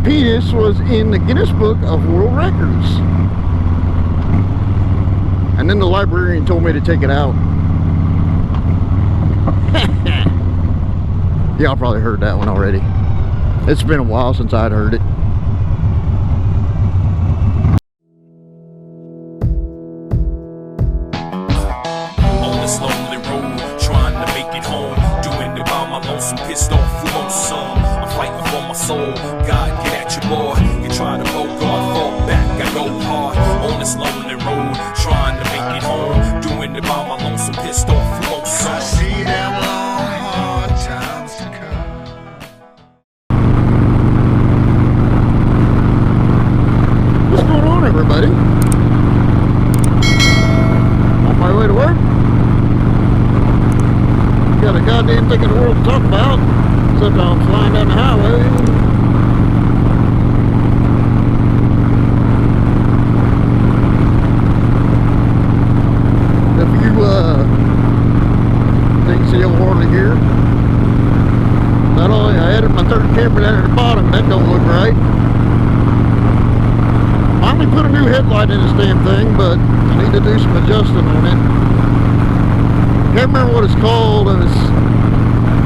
that penis was in the Guinness Book of World Records. And then the librarian told me to take it out. Y'all probably heard that one already. It's been a while since I'd heard it. On this lonely road, trying to make it home, doing it by my lonesome, pissed off, who wants some? I'm fighting for my soul. God, get at your boy. You try to go, God, fall back. I go hard on this lonely road, trying to make it home, doing it by my lonesome, pissed off, who wants some? I see them long, hard times to come. What's going on, everybody? On my way to work. Got a goddamn thing in the world to talk about, except I'm flying down the highway. If you didn't see old Harley here, not only I added my third camera down at the bottom, that don't look right. Finally put a new headlight in this damn thing, but I need to do some adjusting on it. Can't remember what it's called. It was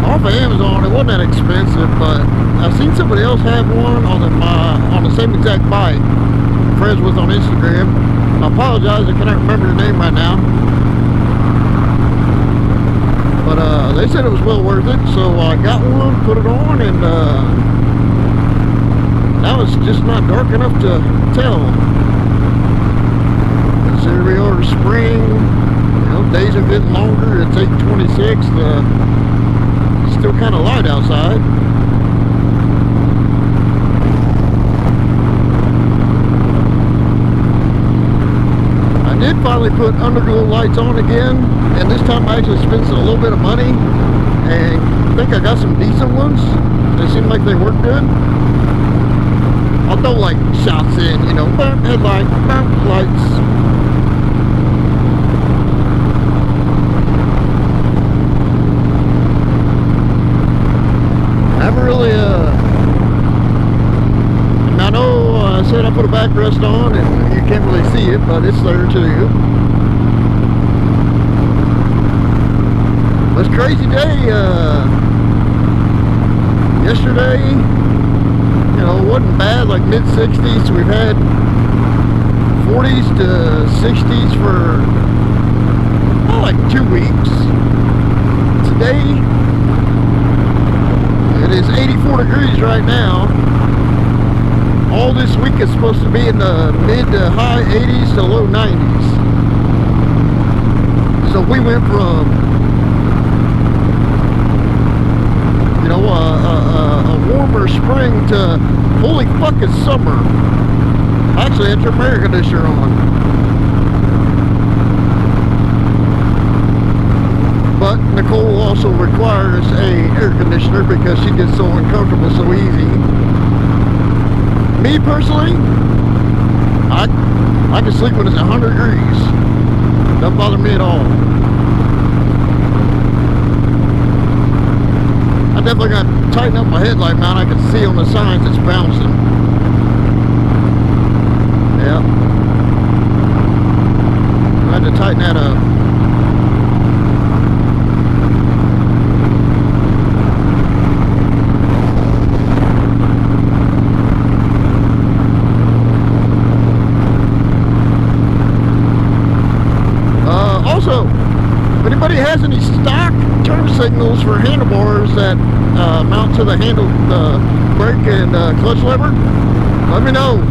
off of Amazon. It wasn't that expensive, but I've seen somebody else have one on the same exact bike. I'm friends with on Instagram. I apologize, I cannot remember the name right now. But they said it was well worth it, so I got one, put it on, and now it's just not dark enough to tell. Consider we are spring. Days are getting longer. It's 8:26. It's still kind of light outside. I did finally put underglow lights on again, and this time I actually spent a little bit of money, and I think I got some decent ones. They seem like they work good. I'll throw like shots in, headlight, lights. I haven't really, I know I said I put a backrest on and you can't really see it, but it's there too. It was a crazy day, yesterday, it wasn't bad, like mid-60s. We've had 40s to 60s for, like 2 weeks. Today, it is 84 degrees right now. All this week is supposed to be in the mid to high 80s to low 90s. So we went from, a warmer spring to holy fuck, it's summer. I actually had your air conditioner on. But Nicole also requires a air conditioner because she gets so uncomfortable so easy. Me personally, I can sleep when it's 100 degrees. Doesn't bother me at all. I definitely got to tighten up my headlight mount. I can see on the signs it's bouncing. Yeah. I had to tighten that up. Also, if anybody has any stock turn signals for handlebars that mount to the handle, brake and clutch lever, let me know.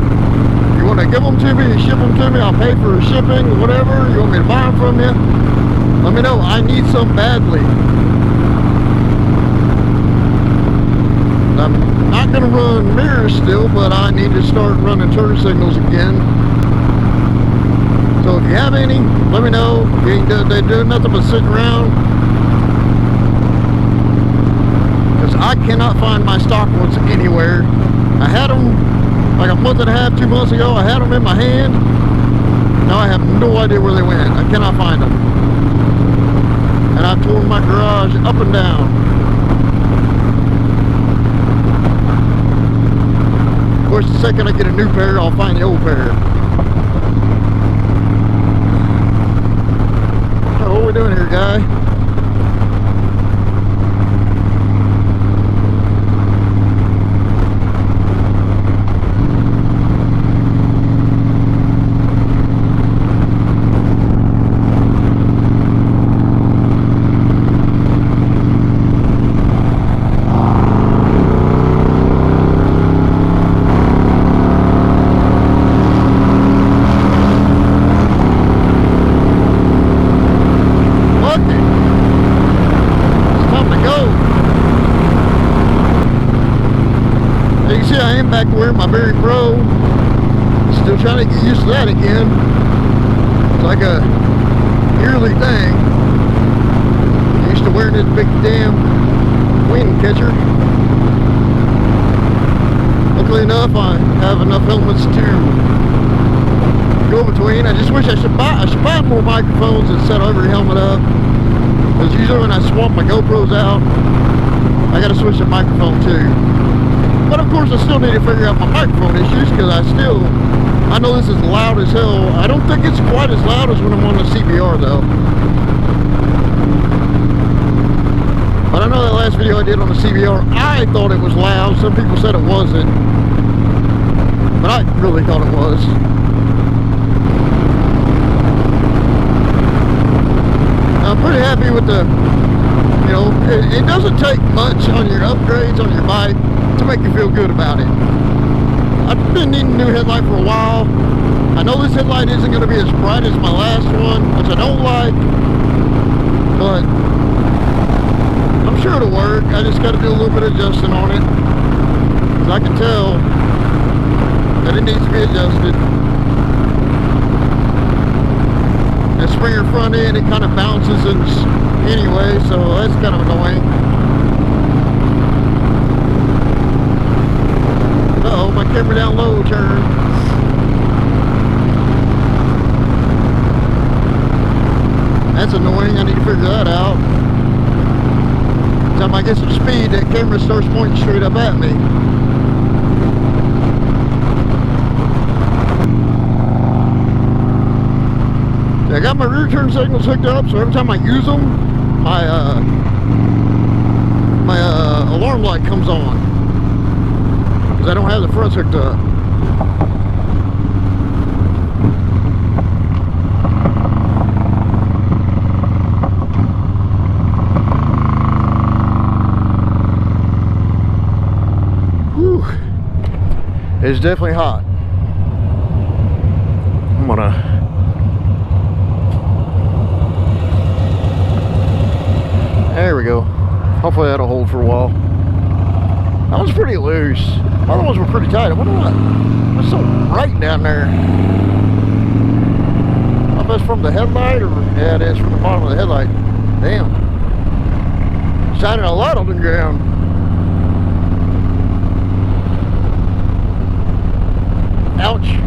You want to give them to me, ship them to me, I'll pay for shipping, whatever. You want me to buy them from you, let me know. I need some badly. I'm not going to run mirrors still, but I need to start running turn signals again. So if you have any, let me know. They do nothing but sit around. Because I cannot find my stock ones anywhere. I had them like a month and a half, 2 months ago. I had them in my hand. Now I have no idea where they went. I cannot find them. And I've torn my garage up and down. second I get a new pair, I'll find the old pair. So what are we doing here, guy? Back to wearing my Barry Pro. Still trying to get used to that again. It's like a yearly thing. Used to wearing this big damn wind catcher. Luckily enough, I have enough helmets to go between. I just wish I should buy more microphones and set every helmet up. Because usually when I swap my GoPros out, I gotta switch the microphone too. But of course I still need to figure out my microphone issues, because I know this is loud as hell. I don't think it's quite as loud as when I'm on the CBR though. But I know that last video I did on the CBR, I thought it was loud. Some people said it wasn't. But I really thought it was. I'm pretty happy with the, you know, it doesn't take much on your upgrades on your bike to make you feel good about it. I've been needing a new headlight for a while. I know this headlight isn't going to be as bright as my last one, which I don't like, but I'm sure it'll work. I just got to do a little bit of adjusting on it, because I can tell that it needs to be adjusted. The Springer front end, it kind of bounces anyway, so that's kind of annoying. Uh-oh, my camera down low turn. That's annoying. I need to figure that out. Every time I get some speed, that camera starts pointing straight up at me. I got my rear turn signals hooked up, so every time I use them, my alarm light comes on, because I don't have the fronts hooked up. Whew. It's definitely hot. I'm gonna There we go. Hopefully that'll hold for a while. That one's pretty loose. Other ones were pretty tight. I wonder what's so bright down there. I don't know if that's from the headlight or... Yeah, it is from the bottom of the headlight. Damn. Shining a light on the ground. Ouch.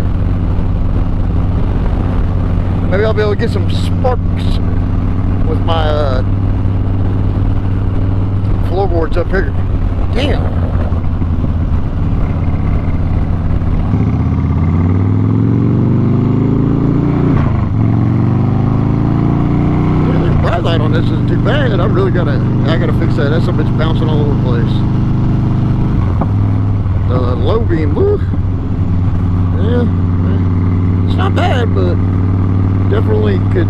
Maybe I'll be able to get some sparks with my floorboards up here. Damn. The bright light on this isn't too bad. I gotta fix that. That's something that's bouncing all over the place. The low beam, woo. Yeah, it's not bad, but definitely could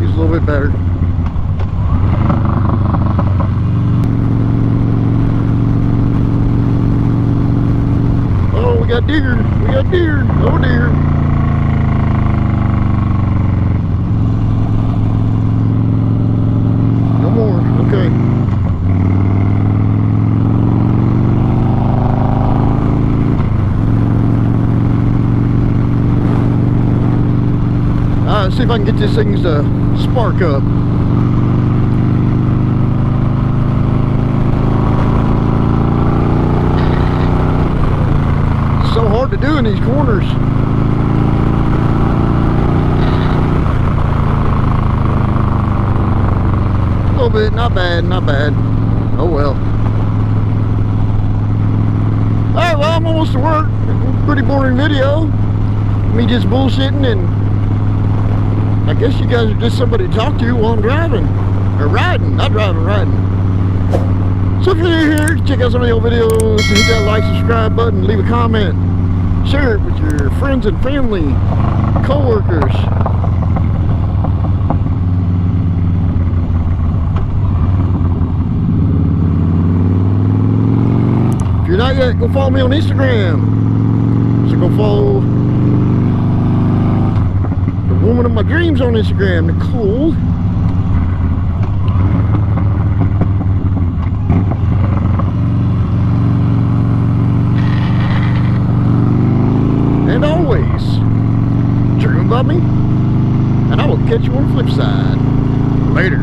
use a little bit better. We got deer. We got deer. Oh dear. No more. Okay. Alright, see if I can get these things to spark up. So hard to do in these corners. A little bit, not bad, not bad. Oh well. Alright, well, I'm almost to work. Pretty boring video. Me just bullshitting, and I guess you guys are just somebody to talk to while I'm driving. Or riding. Not driving, riding. So if you're new here, check out some of the old videos, hit that like, subscribe button, leave a comment, share it with your friends and family, co-workers. If you're not yet, go follow me on Instagram. So go follow the woman of my dreams on Instagram, Nicole. And always, dream about me, and I will catch you on the flip side. Later.